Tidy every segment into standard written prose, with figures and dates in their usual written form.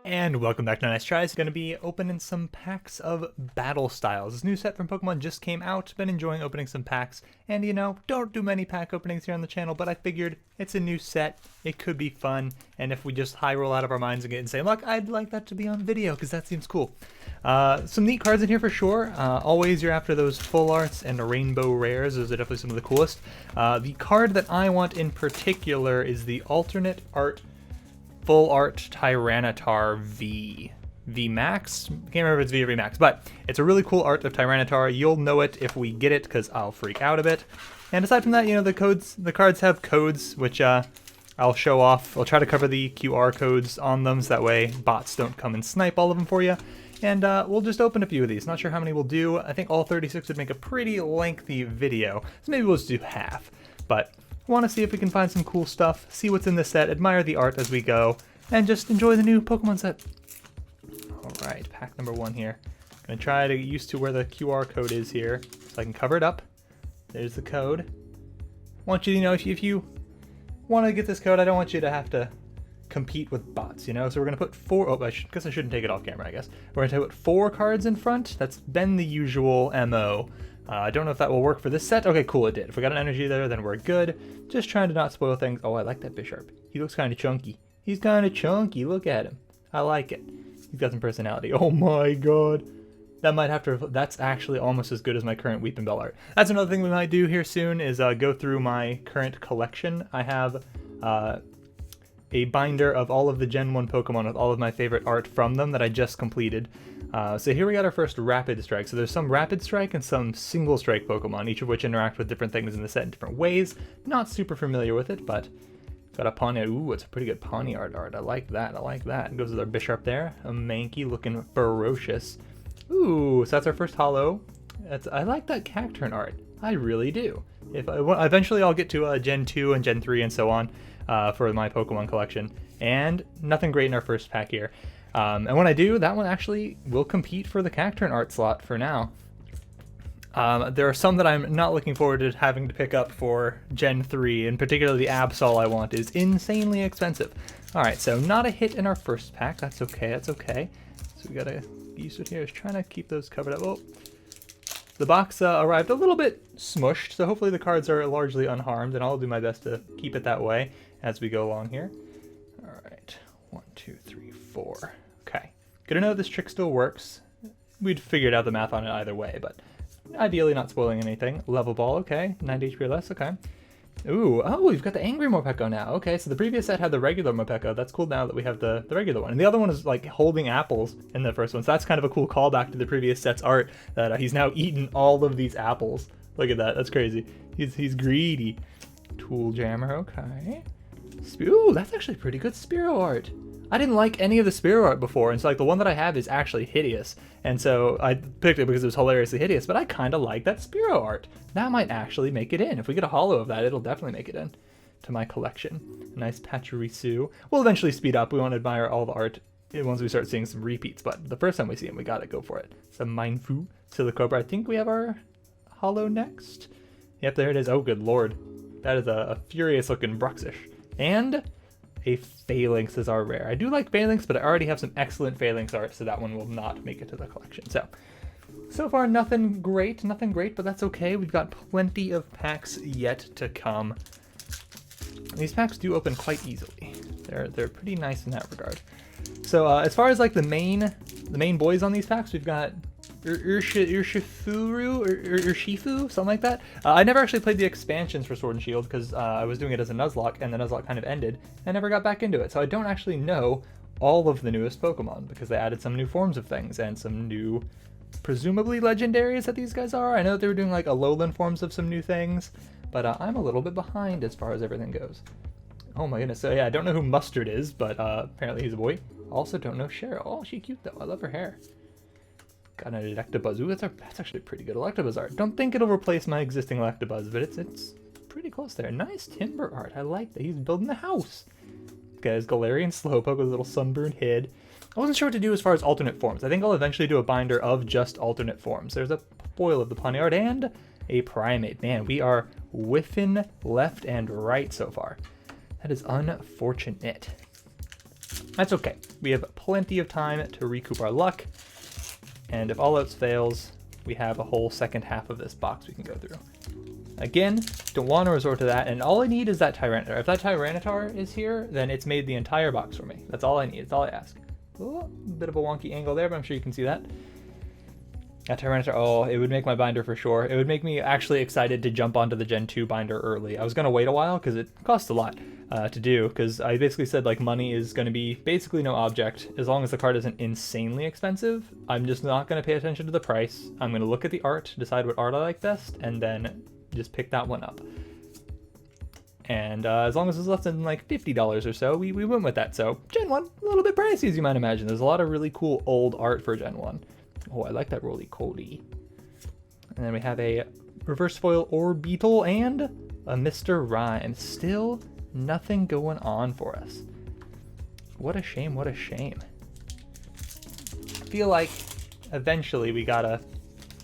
And welcome back to Nyce Tries. Going to be opening some packs of battle styles. This new set from Pokemon just came out. Been enjoying opening some packs. And you know, don't do many pack openings here on the channel, but I figured it's a new set. It could be fun. And if we just high roll out of our minds and get insane luck, I'd like that to be on video because that seems cool. Some neat cards in here for sure. Always you're after those full arts and rainbow rares. Those are definitely some of the coolest. The card that I want in particular is the alternate art Full Art Tyranitar V Max. Can't remember if it's V or V Max, but it's a really cool art of Tyranitar. You'll know it if we get it because I'll freak out a bit. And aside from that, you know, the cards have codes, which I'll show off. I'll try to cover the QR codes on them so that way bots don't come and snipe all of them for you. And we'll just open a few of these. Not sure how many we'll do. I think all 36 would make a pretty lengthy video, so maybe we'll just do half. But want to see if we can find some cool stuff, see what's in the set, admire the art as we go, and just enjoy the new Pokemon set. Alright, pack number 1 here. Gonna try to get used to where the QR code is here, so I can cover it up. There's the code. Want you to know, if you want to get this code, I don't want you to have to compete with bots, you know? So we're gonna put 4, oh, guess I shouldn't take it off camera, I guess. We're gonna put 4 cards in front. That's been the usual MO. I don't know if that will work for this set. Okay, cool, it did. If we got an energy there, then we're good. Just trying to not spoil things. Oh, I like that Bisharp. He looks kind of chunky. He's kind of chunky. Look at him. I like it. He's got some personality. Oh my god. That might have to... That's actually almost as good as my current Weeping Bell art. That's another thing we might do here soon is go through my current collection. I have a binder of all of the Gen 1 Pokemon with all of my favorite art from them that I just completed. So here we got our first Rapid Strike. So there's some Rapid Strike and some Single Strike Pokemon, each of which interact with different things in the set in different ways. Not super familiar with it, but got a Pawniard. Ooh, it's a pretty good Pawniard art. I like that. I like that. It goes with our Bisharp there. A Mankey looking ferocious. Ooh, so that's our first holo. I like that Cacturn art. I really do. Eventually I'll get to Gen 2 and Gen 3 and so on for my Pokemon collection. And nothing great in our first pack here. And when I do, that one actually will compete for the Cacturn art slot for now. There are some that I'm not looking forward to having to pick up for Gen 3, and particularly the Absol I want is insanely expensive. Alright, so not a hit in our first pack. That's okay, that's okay. So we gotta get used to it here. Just trying to keep those covered up. Oh, the box arrived a little bit smushed, so hopefully the cards are largely unharmed, and I'll do my best to keep it that way as we go along here. Alright, 1, 2, 3, 4. Okay, good to know this trick still works. We'd figured out the math on it either way, but ideally not spoiling anything. Level Ball, okay. 90 HP or less, okay. Ooh, oh, we've got the Angry Morpeko now. Okay, so the previous set had the regular Morpeko. That's cool now that we have the regular one. And the other one is like holding apples in the first one, so that's kind of a cool callback to the previous set's art, that he's now eaten all of these apples. Look at that, that's crazy. He's greedy. Tool Jammer, okay. Ooh, that's actually pretty good Spearow art. I didn't like any of the Spearow art before, and so like the one that I have is actually hideous, and so I picked it because it was hilariously hideous, but I kind of like that Spearow art. That might actually make it in. If we get a holo of that, it'll definitely make it in to my collection. Nice Pachirisu. We'll eventually speed up. We want to admire all the art once we start seeing some repeats, but the first time we see him, we gotta go for it. Some Mindfu, Silicobra. I think we have our holo next. Yep, there it is. Oh, good lord. That is a furious looking Bruxish. And a Phalanx is our rare. I do like Phalanx, but I already have some excellent Phalanx art, so that one will not make it to the collection. So far nothing great, but that's okay. We've got plenty of packs yet to come. These packs do open quite easily. They're pretty nice in that regard. So as far as like the main boys on these packs, we've got Urshifu, something like that. I never actually played the expansions for Sword and Shield because I was doing it as a Nuzlocke, and the Nuzlocke kind of ended. I never got back into it, so I don't actually know all of the newest Pokemon because they added some new forms of things and some new, presumably legendaries that these guys are. I know that they were doing like Alolan forms of some new things, but I'm a little bit behind as far as everything goes. Oh my goodness, so yeah, I don't know who Mustard is, but apparently he's a boy. Also don't know Cheryl. Oh, she's cute though, I love her hair. Got an Electabuzz. Ooh, that's actually pretty good Electabuzz art. Don't think it'll replace my existing Electabuzz, but it's pretty close there. Nice timber art. I like that. He's building the house. Guys, Galarian Slowpoke with a little sunburned head. I wasn't sure what to do as far as alternate forms. I think I'll eventually do a binder of just alternate forms. There's a foil of the Pawniard and a Primate. Man, we are whiffing left and right so far. That is unfortunate. That's okay. We have plenty of time to recoup our luck. And if all else fails, we have a whole second half of this box we can go through. Again, don't want to resort to that, and all I need is that Tyranitar. If that Tyranitar is here, then it's made the entire box for me. That's all I need. That's all I ask. Oh, a bit of a wonky angle there, but I'm sure you can see that. That Tyranitar, oh, it would make my binder for sure. It would make me actually excited to jump onto the Gen 2 binder early. I was going to wait a while because it costs a lot to do, because I basically said like money is going to be basically no object as long as the card isn't insanely expensive. I'm just not going to pay attention to the price. I'm going to look at the art, decide what art I like best, and then just pick that one up. And as long as it's less than like $50 or so, we went with that. So Gen 1, a little bit pricey as you might imagine. There's a lot of really cool old art for Gen 1. Oh, I like that roly-poly. And then we have a reverse foil Orbeetle and a Mr. Rhyme. Still nothing going on for us. What a shame, what a shame. I feel like eventually we gotta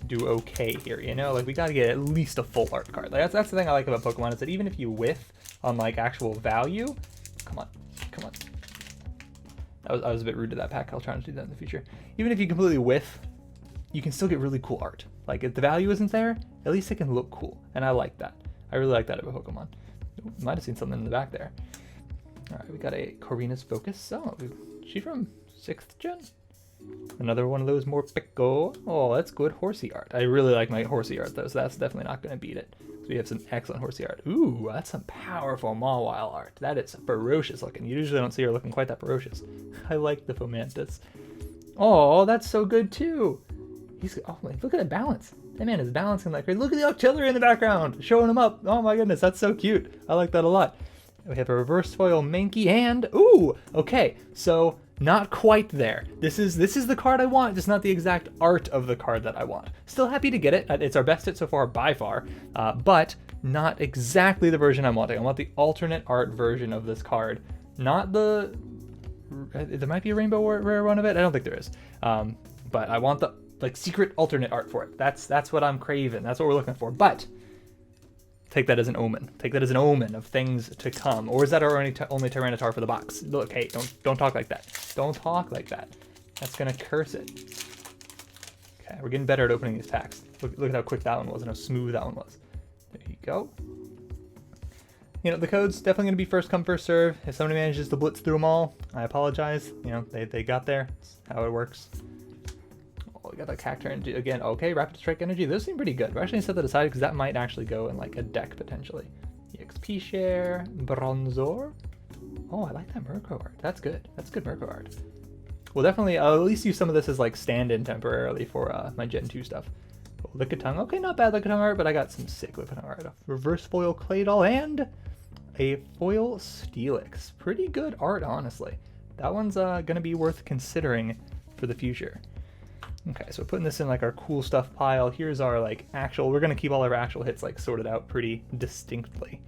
do okay here, you know? Like, we gotta get at least a full art card. Like, that's the thing I like about Pokemon, is that even if you whiff on, like, actual value... Come on, come on. I was a bit rude to that pack. I'll try not to do that in the future. Even if you completely whiff, you can still get really cool art. Like, if the value isn't there, at least it can look cool. And I like that. I really like that about Pokemon. Might have seen something in the back there. Alright, we got a Corina's Focus. Oh, she from 6th gen? Another one of those more Pico. Oh, that's good horsey art. I really like my horsey art though, so that's definitely not going to beat it. So we have some excellent horsey art. Ooh, that's some powerful Mawile art. That is ferocious looking. You usually don't see her looking quite that ferocious. I like the Fomantis. Oh, that's so good too. Oh, look at the balance. That man is balancing like crazy. Look at the Octillery in the background, showing him up. Oh my goodness, that's so cute. I like that a lot. We have a reverse foil Mankey and, ooh, okay, so not quite there. This is the card I want, just not the exact art of the card that I want. Still happy to get it. It's our best hit so far by far, but not exactly the version I'm wanting. I want the alternate art version of this card, not the... There might be a rainbow rare one of it. I don't think there is, but I want the like secret alternate art for it. That's what I'm craving. That's what we're looking for. But take that as an omen. Take that as an omen of things to come. Or is that our only Tyranitar for the box? Look, hey, don't talk like that. Don't talk like that. That's gonna curse it. Okay, we're getting better at opening these packs. Look at how quick that one was and how smooth that one was. There you go. You know, the code's definitely going to be first come, first serve. If somebody manages to blitz through them all, I apologize. You know, they got there. That's how it works. Oh, we got that Cacturne energy again. Okay, Rapid Strike energy. Those seem pretty good. We're actually going to set that aside because that might actually go in like a deck potentially. EXP share, Bronzor. Oh, I like that Murkrow art. That's good. That's good Murkrow art. We'll definitely, I'll at least use some of this as like stand-in temporarily for my Gen 2 stuff. Oh, Lickitung. Okay, not bad Lickitung art, but I got some sick Lickitung art. Reverse foil Claydol and a foil Steelix. Pretty good art, honestly. That one's going to be worth considering for the future. Okay, so putting this in like our cool stuff pile. Here's our like actual, we're going to keep all of our actual hits like sorted out pretty distinctly.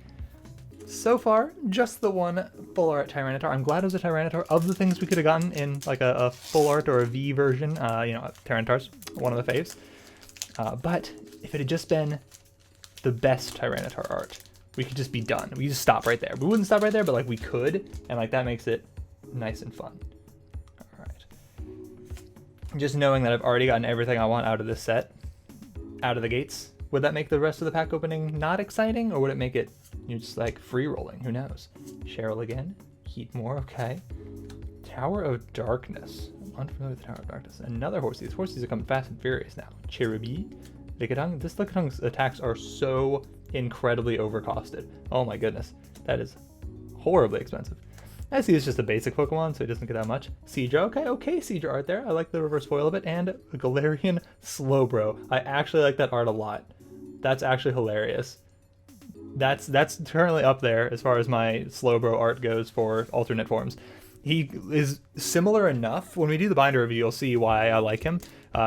So far, just the one full art Tyranitar. I'm glad it was a Tyranitar. Of the things we could have gotten in like a full art or a V version, you know, Tyranitar's one of the faves. But if it had just been the best Tyranitar art, we could just be done. We just stop right there. We wouldn't stop right there, but like we could, and like that makes it nice and fun. All right. Just knowing that I've already gotten everything I want out of this set, out of the gates, would that make the rest of the pack opening not exciting, or would it make it, you know, just like free rolling? Who knows? Cheryl again. Heatmore, okay. Tower of Darkness. I'm unfamiliar with the Tower of Darkness. Another Horsey. These Horsies are coming fast and furious now. Cherubi. Lickitung. This Lickitung's attacks are so incredibly overcosted. Oh my goodness. That is horribly expensive. I see it's just a basic Pokemon, so it doesn't get that much. Seadra. Okay, Seadra art there. I like the reverse foil of it. And a Galarian Slowbro. I actually like that art a lot. That's actually hilarious. That's currently up there as far as my Slowbro art goes for alternate forms. He is similar enough. When we do the binder review, you'll see why I like him.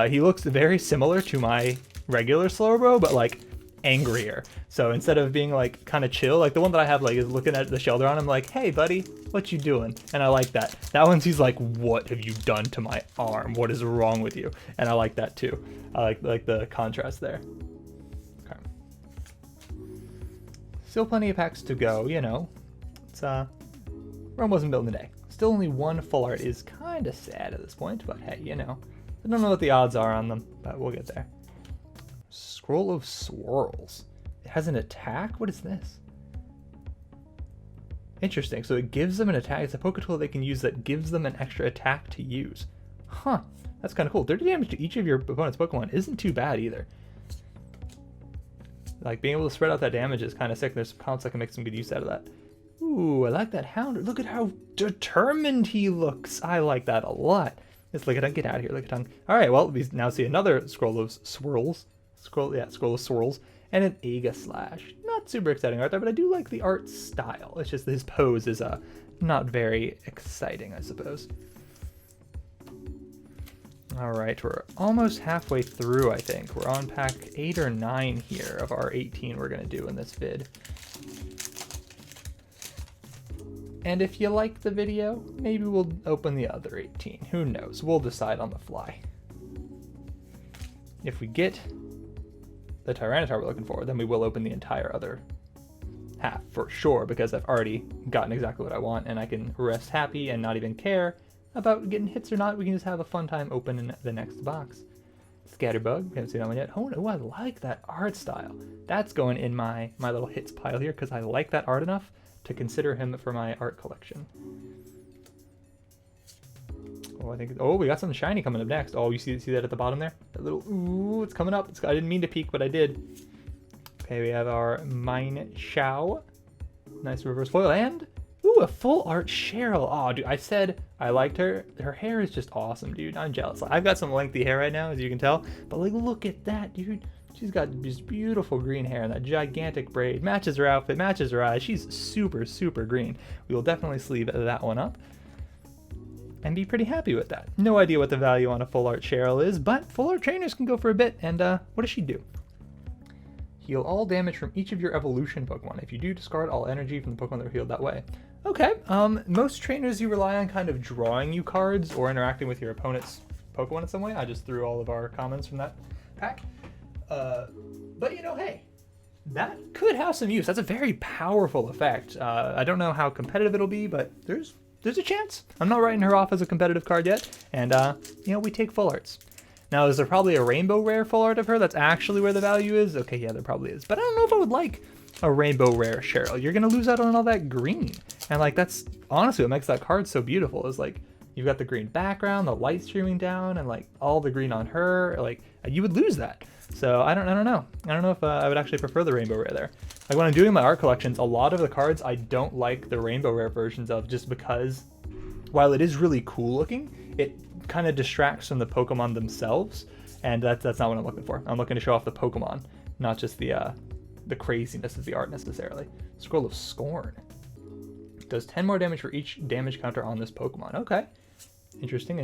He looks very similar to my regular Slowbro, but like angrier. So instead of being like kind of chill, like the one that I have like is looking at the Shelter on him like, hey buddy, what you doing? And I like that. That one's he's like, what have you done to my arm? What is wrong with you? And I like that too. I like the contrast there. Okay. Still plenty of packs to go, you know. It's Rome wasn't built in a day. Still only one full art is kind of sad at this point, but hey, you know. I don't know what the odds are on them, but we'll get there. Scroll of Swirls. It has an attack? What is this? Interesting. So it gives them an attack. It's a Poke Tool they can use that gives them an extra attack to use. Huh. That's kind of cool. 30 damage to each of your opponent's Pokemon isn't too bad either. Like, being able to spread out that damage is kind of sick. There's some comps that can make some good use out of that. Ooh, I like that Hound. Look at how determined he looks. I like that a lot. Let's Lickitung. Get out of here, Lickitung. All right, well, we now see another Scroll of Swirls. Scroll of Swirls. And an Aegislash. Not super exciting art there, but I do like the art style. It's just his pose is not very exciting, I suppose. All right, we're almost halfway through, I think. We're on pack 8 or 9 here of our 18 we're going to do in this vid. And if you like the video, maybe we'll open the other 18. Who knows? We'll decide on the fly. If we get the Tyranitar we're looking for, then we will open the entire other half for sure, because I've already gotten exactly what I want, and I can rest happy and not even care about getting hits or not. We can just have a fun time opening the next box. Scatterbug, we haven't seen that one yet. Oh, I like that art style. That's going in my little hits pile here, because I like that art enough to consider him for my art collection. Oh, we got something shiny coming up next. Oh, you see that at the bottom there? That little, ooh, it's coming up. I didn't mean to peek, but I did. Okay, we have our Mine Shao. Nice reverse foil, and ooh, a full art Cheryl. Oh, dude, I said I liked her. Her hair is just awesome, dude. I'm jealous. I've got some lengthy hair right now, as you can tell, but like, look at that, dude. She's got just beautiful green hair and that gigantic braid. Matches her outfit, matches her eyes. She's super, super green. We will definitely sleeve that one up and be pretty happy with that. No idea what the value on a full art Cheryl is, but full art trainers can go for a bit. And what does she do? Heal all damage from each of your evolution Pokemon. If you do, discard all energy from the Pokemon that are healed that way. Okay, most trainers you rely on kind of drawing you cards or interacting with your opponent's Pokemon in some way. I just threw all of our comments from that pack. But you know, hey, that could have some use. That's a very powerful effect. I don't know how competitive it'll be, but there's a chance. I'm not writing her off as a competitive card yet, and you know, we take full arts. Now, is there probably a rainbow rare full art of her? That's actually where the value is? Okay, yeah, there probably is. But I don't know if I would like a rainbow rare Cheryl. You're gonna lose out on all that green, and like, that's honestly what makes that card so beautiful. Is like, you've got the green background, the light streaming down, and like all the green on her. Like, you would lose that. So I don't know. I don't know if I would actually prefer the rainbow rare there. Like, when I'm doing my art collections, a lot of the cards I don't like the rainbow rare versions of, just because while it is really cool looking, it kind of distracts from the Pokemon themselves, and that's not what I'm looking for. I'm looking to show off the Pokemon, not just the craziness of the art necessarily. Scroll of Scorn. Does 10 more damage for each damage counter on this Pokemon. Okay. Interesting.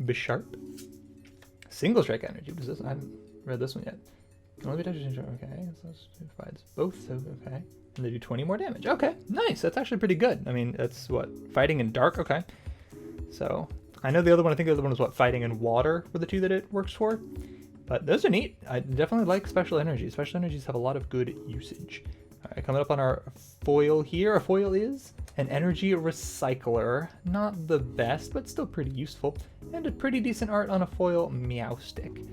Bisharp. Single strike energy. What is this? I haven't read this one yet. Only okay, so it provides both. So okay, and they do 20 more damage. Okay, nice. That's actually pretty good. I mean, that's what, fighting in dark. Okay, so I know the other one. I think the other one was what, fighting in water were the two that it works for. But those are neat. I definitely like special energies. Special energies have a lot of good usage. All right, coming up on our foil here. Our foil is an energy recycler. Not the best, but still pretty useful. And a pretty decent art on a foil Meowstic.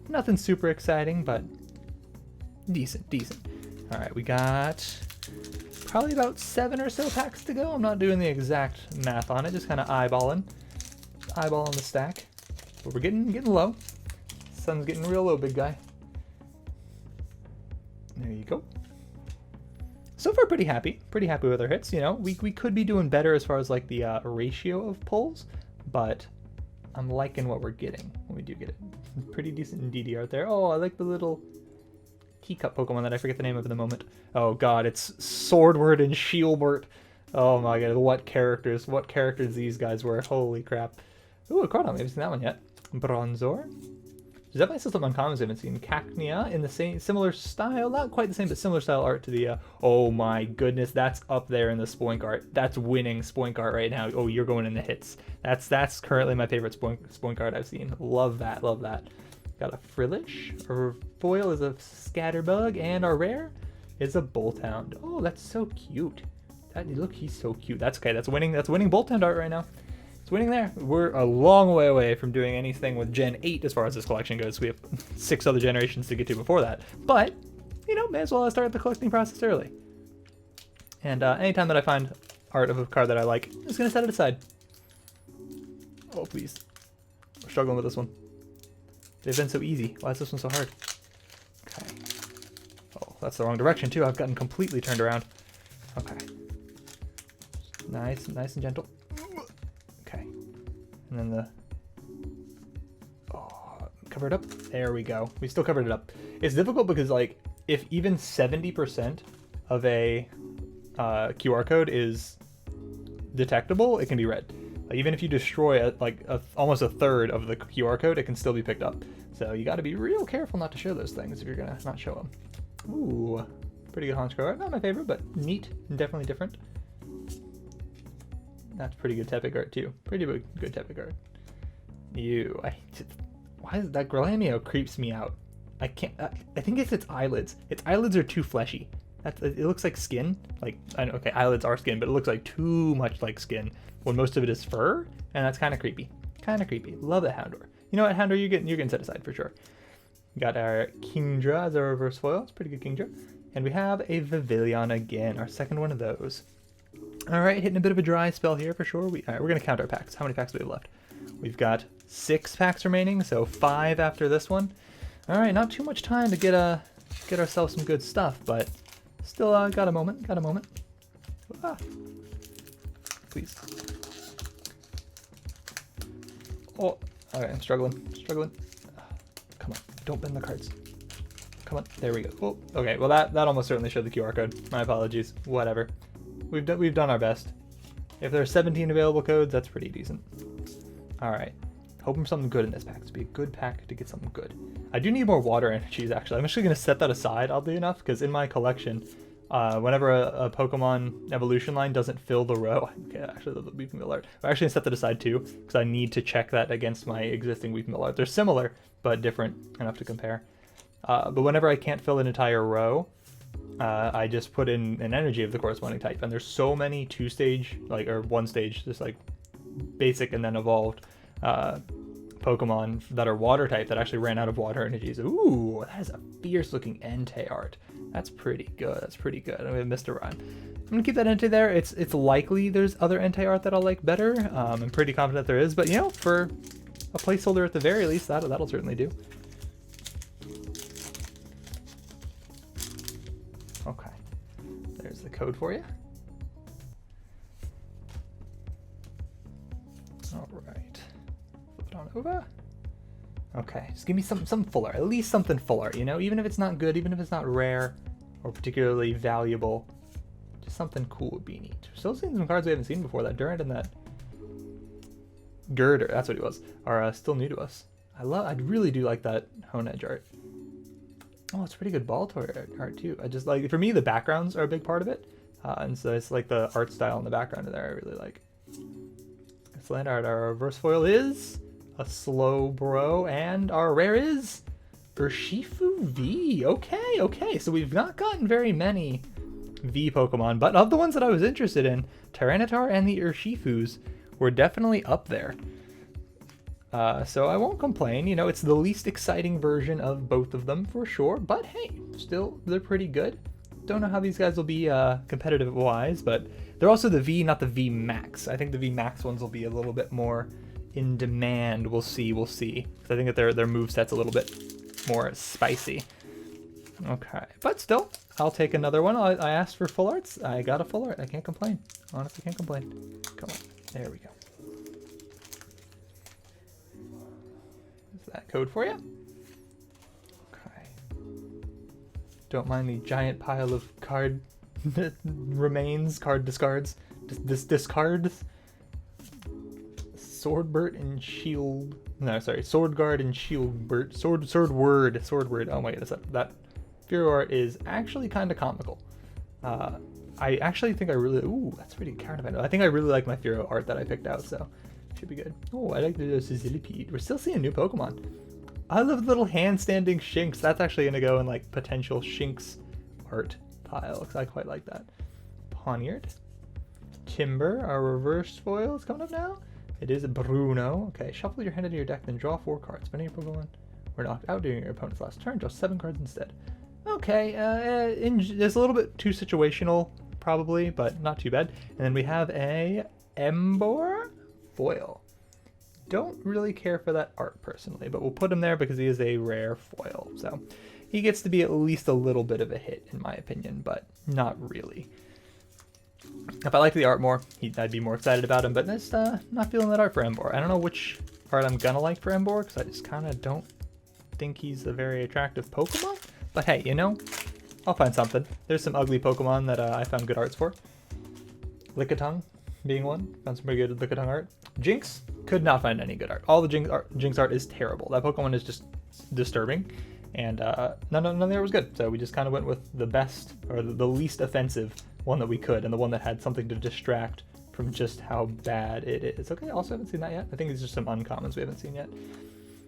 Nothing super exciting, but decent. All right, we got probably about 7 or so packs to go. I'm not doing the exact math on it, just kind of eyeballing the stack. But we're getting low. Sun's getting real low, big guy. There you go. So far, pretty happy with our hits. You know, we could be doing better as far as like the ratio of pulls, but I'm liking what we're getting when we do get it. Pretty decent DD art there. Oh, I like the little teacup Pokemon that I forget the name of in the moment. Oh god, it's Swordward and Shieldward. Oh my god, what characters these guys were. Holy crap. Ooh, a Cardon, we haven't seen that one yet. Bronzor. There's definitely still some uncommons I haven't seen. Cacnea in the similar style, not quite the same, but similar style art to the, oh my goodness, that's up there in the Spoink art. That's winning Spoink art right now. Oh, you're going in the hits. That's currently my favorite Spoink art I've seen. Love that. Got a Frillish. Our foil is a Scatterbug, and our rare is a Bolthound. Oh, that's so cute. Look, he's so cute. That's okay. That's winning. That's winning Boltund art right now. It's winning there. We're a long way away from doing anything with Gen 8 as far as this collection goes. We have 6 other generations to get to before that. But, you know, may as well start the collecting process early. And anytime that I find art of a card that I like, I'm just going to set it aside. Oh, please. We're struggling with this one. They've been so easy. Why is this one so hard? Okay. Oh, that's the wrong direction, too. I've gotten completely turned around. Okay. Nice and gentle. Okay. And then the... Oh, cover it up. There we go. We still covered it up. It's difficult because, like, if even 70% of a QR code is detectable, it can be read. Like, even if you destroy almost a third of the QR code, it can still be picked up. So you got to be real careful not to show those things if you're gonna not show them. Ooh, pretty good Honchkrow art. Not my favorite, but neat and definitely different. That's pretty good Tepic art too. Pretty good Tepic art. Why is that Glameow creeps me out? I can't. I think it's its eyelids. Its eyelids are too fleshy. It looks like skin. Like, I know, okay, eyelids are skin, but it looks like too much like skin when most of it is fur, and that's kind of creepy. Kind of creepy. Love it, Houndour. You know what, Houndour, you're getting set aside for sure. We got our Kingdra as our reverse foil. It's pretty good Kingdra. And we have a Vivillon again, our second one of those. All right, hitting a bit of a dry spell here for sure. All right, we're gonna count our packs. How many packs do we have left? We've got 6 packs remaining, so 5 after this one. All right, not too much time to get ourselves some good stuff, but still got a moment. Ah. Please. Oh, all right, I'm struggling. Come on, don't bend the cards. Come on, there we go. Oh, okay, well that almost certainly showed the QR code. My apologies. Whatever. We've done our best. If there are 17 available codes, that's pretty decent. All right, hoping for something good in this pack. To be a good pack to get something good. I do need more water energies actually. I'm actually gonna set that aside, oddly enough, because in my collection, whenever a Pokemon evolution line doesn't fill the row, okay, actually the Weepinbell art, I'm actually gonna set that aside too, because I need to check that against my existing Weepinbell art. They're similar, but different enough to compare. But whenever I can't fill an entire row, I just put in an energy of the corresponding type, and there's so many 2-stage, or 1-stage, just like basic and then evolved Pokemon that are water type that actually ran out of water energies. Ooh, that is a fierce looking Entei art. That's pretty good. We have Mr. Rhyme. I'm gonna keep that Entei there. It's likely there's other Entei art that I'll like better. I'm pretty confident there is, but you know, for a placeholder at the very least, that'll certainly do. Okay, there's the code for you. All right, flip it on over. Okay, just give me something fuller, at least something fuller, you know, even if it's not good, even if it's not rare or particularly valuable, just something cool would be neat. We're still seeing some cards we haven't seen before. That Durant and that Girder, that's what he was, are still new to us. I really do like that Honedge art. Oh, it's pretty good Baltor art too. I just like, for me, the backgrounds are a big part of it. And so it's like the art style in the background there I really like. It's land art. Our reverse foil is a Slowbro, and our rare is Urshifu V. Okay. So we've not gotten very many V Pokemon, but of the ones that I was interested in, Tyranitar and the Urshifus were definitely up there. So I won't complain. You know, it's the least exciting version of both of them for sure, but hey, still, they're pretty good. Don't know how these guys will be competitive-wise, but they're also the V, not the V Max. I think the V Max ones will be a little bit more in demand. We'll see. Because I think that their moveset's a little bit more spicy. Okay, but still, I'll take another one. I asked for full arts. I got a full art. I can't complain. Honestly, can't complain. Come on. There we go. Is that code for you? Okay. Don't mind the giant pile of card remains, card discards. Discards. Swordbert and Shield. No, sorry. Swordguard and Shieldbert. Swordword. Oh my goodness, that Furo art is actually kind of comical. I actually think I really. Ooh, that's pretty card. I think I really like my Furo art that I picked out, so should be good. Oh, I like the Sizzlipede. We're still seeing new Pokemon. I love the little handstanding Shinx. That's actually gonna go in like potential Shinx art pile because I quite like that. Pawniard. Timber, our reverse foil is coming up now. It is Bruno. Okay, shuffle your hand into your deck, then draw 4 cards. If any of your Pokemon were knocked out during your opponent's last turn, draw 7 cards instead. Okay, it's a little bit too situational, probably, but not too bad. And then we have a Emboar foil. Don't really care for that art personally, but we'll put him there because he is a rare foil. So he gets to be at least a little bit of a hit, in my opinion, but not really. If I liked the art more, I'd be more excited about him, but just not feeling that art for Emboar. I don't know which art I'm gonna like for Emboar, because I just kind of don't think he's a very attractive Pokemon. But hey, you know, I'll find something. There's some ugly Pokemon that I found good arts for. Lickitung being one. Found some pretty good Lickitung art. Jinx, could not find any good art. All the Jinx art is terrible. That Pokemon is just disturbing. And none of it was good. So we just kind of went with the best, or the least offensive one that we could, and the one that had something to distract from just how bad it is. Okay, also haven't seen that yet. I think it's just some uncommons we haven't seen yet.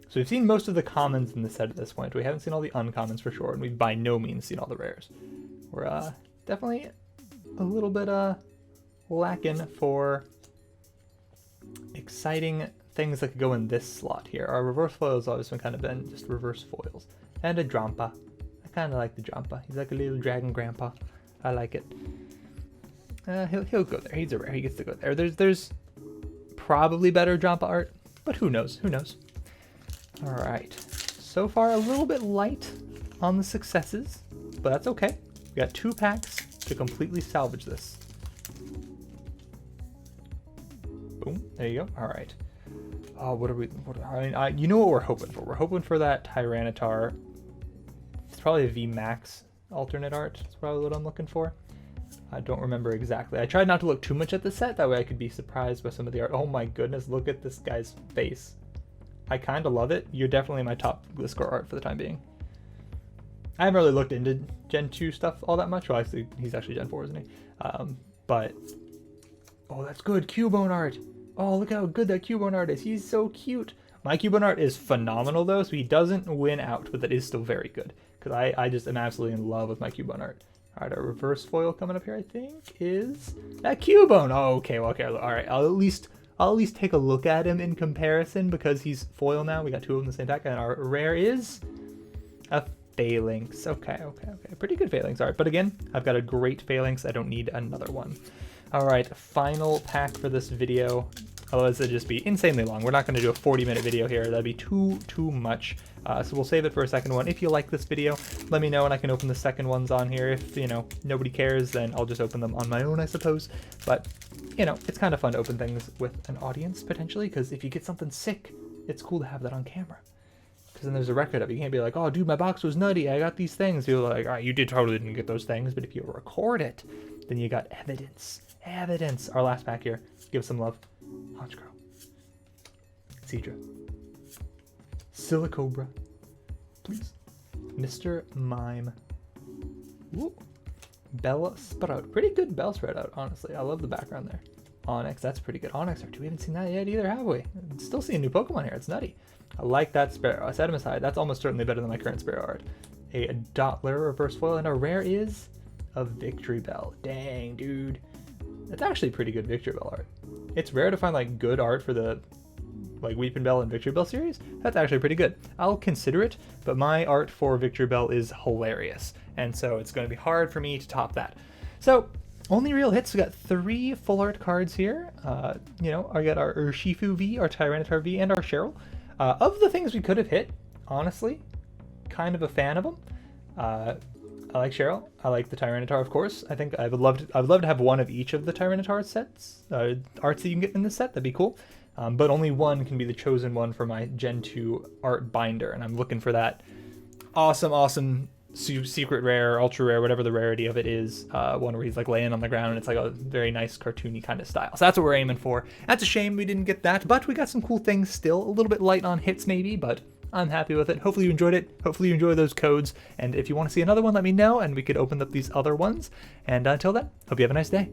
So we've seen most of the commons in the set at this point. We haven't seen all the uncommons for sure, and we've by no means seen all the rares. We're definitely a little bit lacking for exciting things that could go in this slot here. Our reverse foils always been just reverse foils. And a Drampa. I kind of like the Drampa. He's like a little dragon grandpa. I like it. He'll go there. He's a rare. He gets to go there. There's probably better Drampa art, but who knows? Who knows? All right. So far, a little bit light on the successes, but that's okay. We got 2 packs to completely salvage this. Boom. There you go. All right. Oh, you know what we're hoping for? We're hoping for that Tyranitar. It's probably a VMAX alternate art. That's probably what I'm looking for. I don't remember exactly. I tried not to look too much at the set. That way I could be surprised by some of the art. Oh my goodness, look at this guy's face. I kind of love it. You're definitely my top Gliscor art for the time being. I haven't really looked into Gen 2 stuff all that much. Well, actually, he's actually Gen 4, isn't he? But, oh, that's good. Cubone art. Oh, look how good that Cubone art is. He's so cute. My Cubone art is phenomenal, though, so he doesn't win out, but that is still very good. Because I just am absolutely in love with my Cubone art. All right, our reverse foil coming up here, I think, is that Cubone. Oh, okay, well, okay, all right. I'll at least take a look at him in comparison because he's foil now. We got 2 of them in the same deck, and our rare is a Phalanx. Okay. Pretty good Phalanx art, but again, I've got a great Phalanx. I don't need another one. All right, final pack for this video. Otherwise, it'd just be insanely long. We're not going to do a 40-minute video here. That'd be too much. So we'll save it for a second one. If you like this video, let me know and I can open the second ones on here. If, you know, nobody cares, then I'll just open them on my own, I suppose. But, you know, it's kind of fun to open things with an audience, potentially, because if you get something sick, it's cool to have that on camera. Because then there's a record of it. You can't be like, oh, dude, my box was nutty. I got these things. You're like, oh, you totally didn't get those things. But if you record it, then you got evidence. Evidence. Our last pack here. Give us some love. Honchkrow. Seadra. Silicobra. Please. Mr. Mime. Ooh. Bellsprout. Pretty good Bellsprout out, honestly. I love the background there. Onyx. That's pretty good. Onyx art. We haven't seen that yet either, have we? Still seeing new Pokemon here. It's nutty. I like that Sparrow. I set him aside. That's almost certainly better than my current Sparrow art. A Dottler reverse foil, and a rare is a Victory Bell. Dang, dude. That's actually pretty good Victory Bell art. It's rare to find like good art for the like Weepin' Bell and Victory Bell series. That's actually pretty good. I'll consider it, but my art for Victory Bell is hilarious, and so it's going to be hard for me to top that. So only real hits. We got 3 full art cards here. You know, I got our Urshifu V, our Tyranitar V, and our Cheryl. Of the things we could have hit, honestly, kind of a fan of them. I like Cheryl. I like the Tyranitar, of course. I think I would love to have one of each of the Tyranitar sets, arts that you can get in this set. That'd be cool. But only one can be the chosen one for my Gen 2 art binder, and I'm looking for that awesome secret rare, ultra rare, whatever the rarity of it is, one where he's like laying on the ground and it's like a very nice cartoony kind of style. So that's what we're aiming for. That's a shame we didn't get that, but we got some cool things still. A little bit light on hits maybe, but I'm happy with it. Hopefully you enjoyed it. Hopefully you enjoy those codes. And if you want to see another one, let me know and we could open up these other ones. And until then, hope you have a nice day.